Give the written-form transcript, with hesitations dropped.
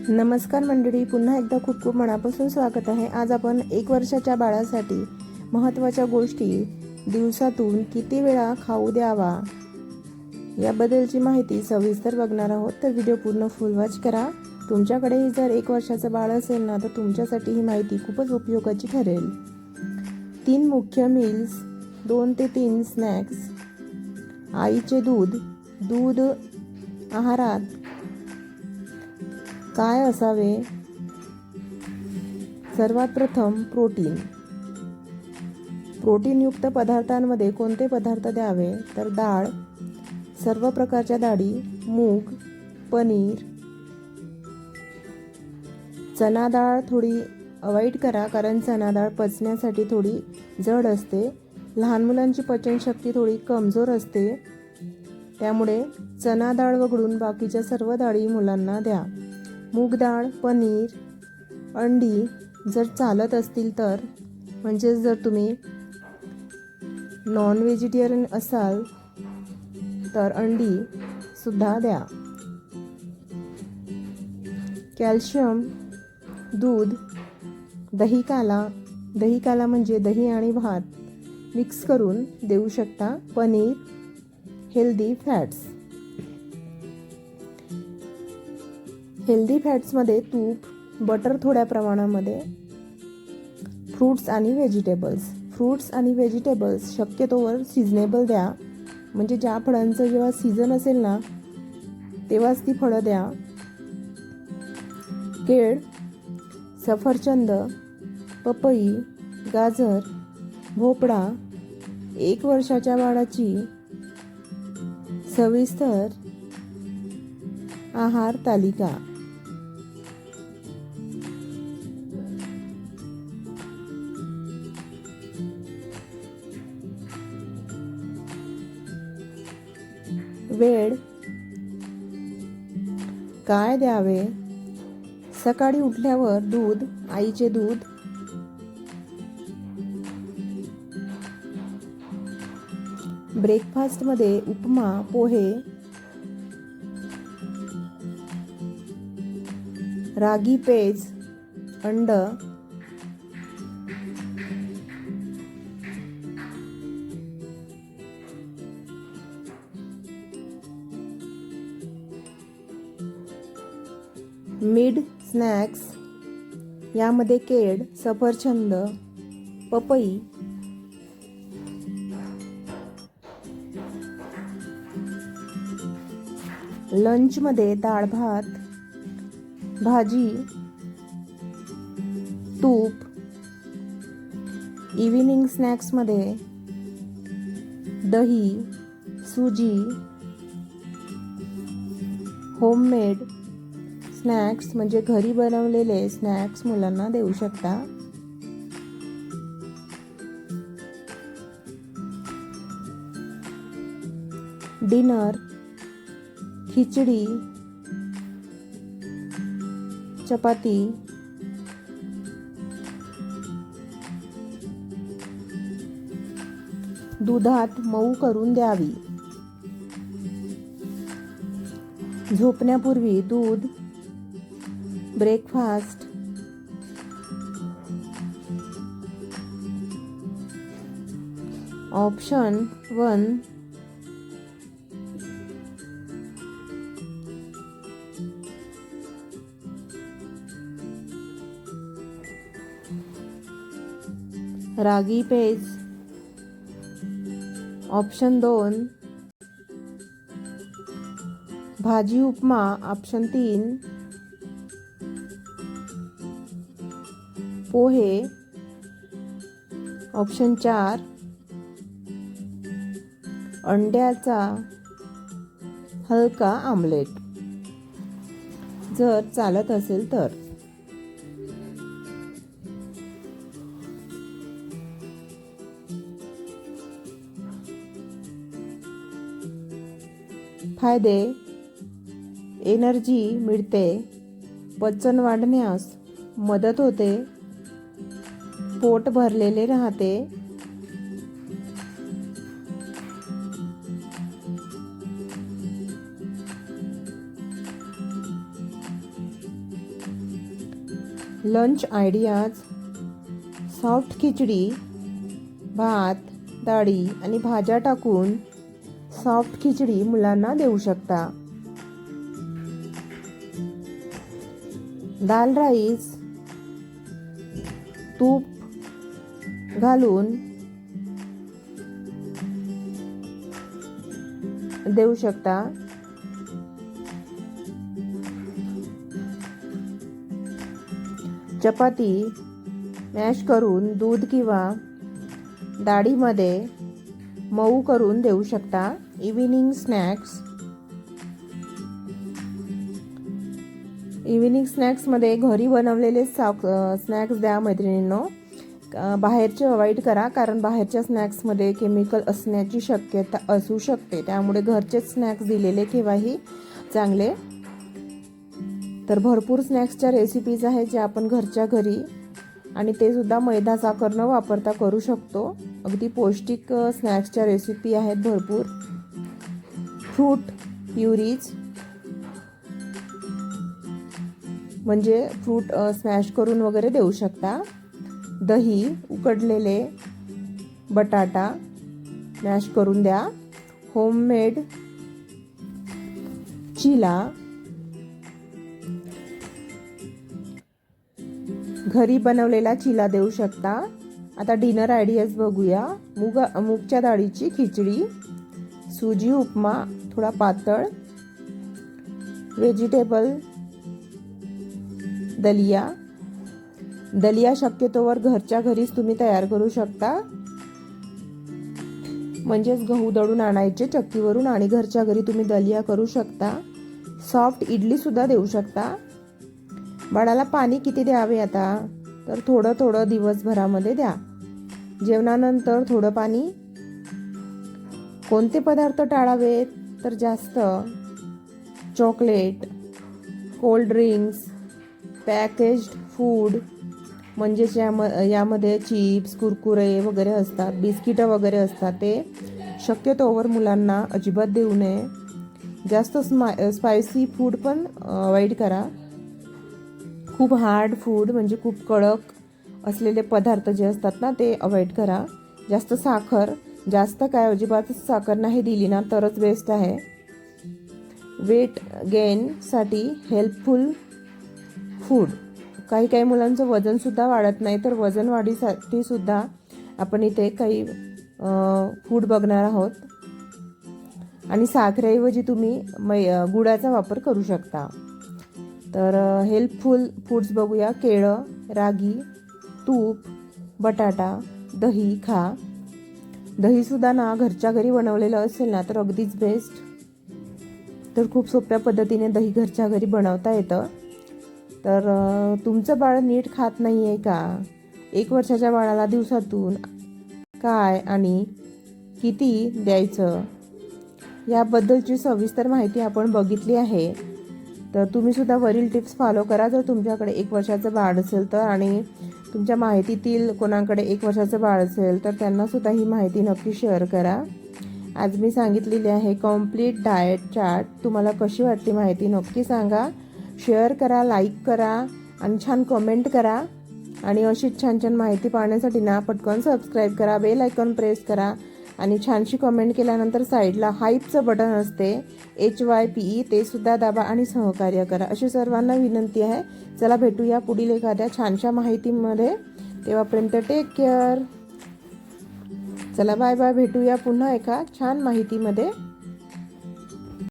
नमस्कार मंडळी, पुन्हा एकदा खूप खूप मनापासून स्वागत आहे. आज आपण 1 वर्षाच्या बाळासाठी महत्त्वाच्या गोष्टी दिवसातून किती वेळा खाऊ द्यावा याबद्दलची माहिती सविस्तर बघणार आहोत. तर व्हिडिओ पूर्ण फुल वॉच करा. तुमच्याकडेही जर 1 वर्षाचं बाळ असेल ना, तर तुमच्यासाठी ही माहिती खूपच उपयोगाची ठरेल. 3 मुख्य मील्स, 2 ते 3 स्नॅक्स, आईचे दूध आहारात काय असावे? सर्वात प्रथम प्रोटीनयुक्त पदार्थांमध्ये कोणते पदार्थ द्यावे? तर डाळ, सर्व प्रकारच्या डाळी, मूग, पनीर. चना डाळ थोडी अवॉइड करा, कारण चना डाळ पचण्यासाठी थोडी जड असते. लहान मुलांची पचनशक्ती थोडी कमजोर असते, त्यामुळे चना डाळ वगळून बाकीच्या सर्व डाळी मुलांना द्या. मूग डाळ, पनीर, अंडी जर चालत असतील तर, म्हणजे जर तुम्ही नॉन व्हेजिटेरियन असाल तर अंडी सुद्धा द्या. कॅल्शियम, दूध, दही काला म्हणजे दही आणि भात मिक्स करून देऊ शकता. पनीर, हेल्दी फॅट्समध्ये तूप, बटर थोड्या प्रमाणामध्ये. फ्रूट्स आणि व्हेजिटेबल्स शक्यतोवर सिजनेबल द्या, म्हणजे ज्या फळांचं जेव्हा सीझन असेल ना तेव्हाच ती फळं द्या. केळ, सफरचंद, पपई, गाजर, भोपळा. 1 वर्षाच्या बाळाची सविस्तर आहार तालिका. वेळ काय द्यावे? सकाळी उठल्यावर दूध, आईचे दूध. ब्रेकफास्टमध्ये उपमा, पोहे, रागी पेज, अंड. मिड स्नॅक्स यामध्ये केळ, सफरचंद, पपई. लंचमध्ये डाळ भात, भाजी, तूप. इव्हिनिंग स्नॅक्समध्ये दही, सुजी. होममेड स्नॅक्स म्हणजे घरी बनवलेले स्नॅक्स मुलांना देऊ शकता. डिनर, खिचडी, चपाती. दुधात मऊ करून द्यावी. झोपण्यापूर्वी दूध. ब्रेकफास्ट. ऑप्शन 1 रागी पेज. ऑप्शन 2 भाजी उपमा. ऑप्शन 3 पोहे. ऑप्शन 4 अंड्याचा हलका आमलेट, जर चालत असेल तर. फायदे: एनर्जी मिळते, पचन वाढण्यास मदत होते, पोट भरलेले राहते, लंच आयडियाज. सॉफ्ट खिचडी, भात, डाळी आणि भाज्या टाकून सॉफ्ट खिचडी मुलांना देऊ शकता. दाल राईस तूप घालून देऊ शकता. चपाती मॅश करून दूध किंवा डाळीमध्ये मऊ करून देऊ शकता. इव्हिनिंग स्नॅक्समध्ये घरी बनवलेले स्नॅक्स द्या मैत्रिणींनो. बाहेरचे अवॉइड करा, कारण बाहेरच्या स्नॅक्समध्ये केमिकल असण्याची शक्यता असू शकते. त्यामुळे घरचेच स्नॅक्स दिलेले केव्हाही चांगले. तर भरपूर स्नॅक्सच्या रेसिपीज आहेत ज्या आपण घरच्या घरी, आणि ते सुद्धा मैदा साखर न वापरता करू शकतो. अगदी पौष्टिक स्नॅक्सच्या रेसिपी आहेत भरपूर. फ्रूट प्युरीज म्हणजे फ्रूट स्मॅश करून वगैरे देऊ शकता. दही, उकडलेले बटाटा मॅश करून द्या. होममेड चिला, घरी बनवलेला चिला देऊ शकता. आता डिनर आयडियाज बघूया. मूगच्या डाळीची खिचडी, सुजी उपमा थोडा पातळ, व्हेजिटेबल दलिया शक्यतोवर घरच्या घरीच तुम्ही तयार करू शकता. म्हणजेच गहू दळून आणायचे चक्कीवरून आणि घरच्या घरी तुम्ही दलिया करू शकता. सॉफ्ट इडली सुद्धा देऊ शकता. बाळाला पाणी किती द्यावे आता, तर थोडं थोडं दिवसभरामध्ये द्या. जेवणानंतर थोडं पाणी. कोणते पदार्थ टाळावेत, तर जास्त chocolate, cold drinks, packaged food म्हणजेच यामध्ये चिप्स, कुरकुरे वगैरे असतात, बिस्किटं वगैरे असतात, ते शक्यतोवर मुलांना अजिबात देऊ नये. जास्त स्पायसी फूड पण अवॉइड करा. खूप हार्ड फूड म्हणजे खूप कडक असलेले पदार्थ जे असतात ना, ते अवॉइड करा. जास्त काय अजिबातच साखर नाही दिली ना तरच बेस्ट आहे. वेट गेनसाठी हेल्पफुल फूड. काही मुलांचं वजनसुद्धा वाढत नाही, तर वजन वाढीसाठी सुद्धा आपण इथे काही फूड बघणार आहोत. आणि साखरेऐवजी तुम्ही गुळाचा वापर करू शकता. तर हेल्पफुल फूड्स बघूया. केळं, रागी, तूप, बटाटा, दही खा. दहीसुद्धा ना घरच्या घरी बनवलेलं असेल ना तर अगदीच बेस्ट. तर खूप सोप्या पद्धतीने दही घरच्या घरी बनवता येतं. तर तुमचं बाळ नीट खात नाही आहे का? 1 वर्षाच्या बाळाला दिवसातून काय आणि किती द्यायचं याबद्दलची सविस्तर माहिती आपण बघितली आहे. तर तुम्ही सुद्धा वरील टिप्स फॉलो करा जर तुमच्याकडे 1 वर्षाचं बाळ असेल तर. आणि तुमच्या माहितीतील कोणाकडे 1 वर्षाचं बाळ असेल तर त्यांनासुद्धा ही माहिती नक्की शेअर करा. आज मी सांगितलेली आहे कम्प्लीट डाएट चार्ट. तुम्हाला कशी वाटली माहिती नक्की सांगा. शेअर करा, लाईक करा आणि छान कमेंट करा. आणि अशीच छान छान माहिती पाहण्यासाठी ना पटकन सबस्क्राईब करा, बेल आयकॉन प्रेस करा आणि छानशी कमेंट केल्यानंतर साईडला हाईपचं बटन असते HYPE, ते सुद्धा दाबा आणि सहकार्य करा. अशी सर्वांना विनंती आहे. चला भेटूया पुढील एखाद्या छानशा माहितीमध्ये. तेव्हापर्यंत टेक केअर. चला बाय बाय. भेटूया पुन्हा एका छान माहितीमध्ये.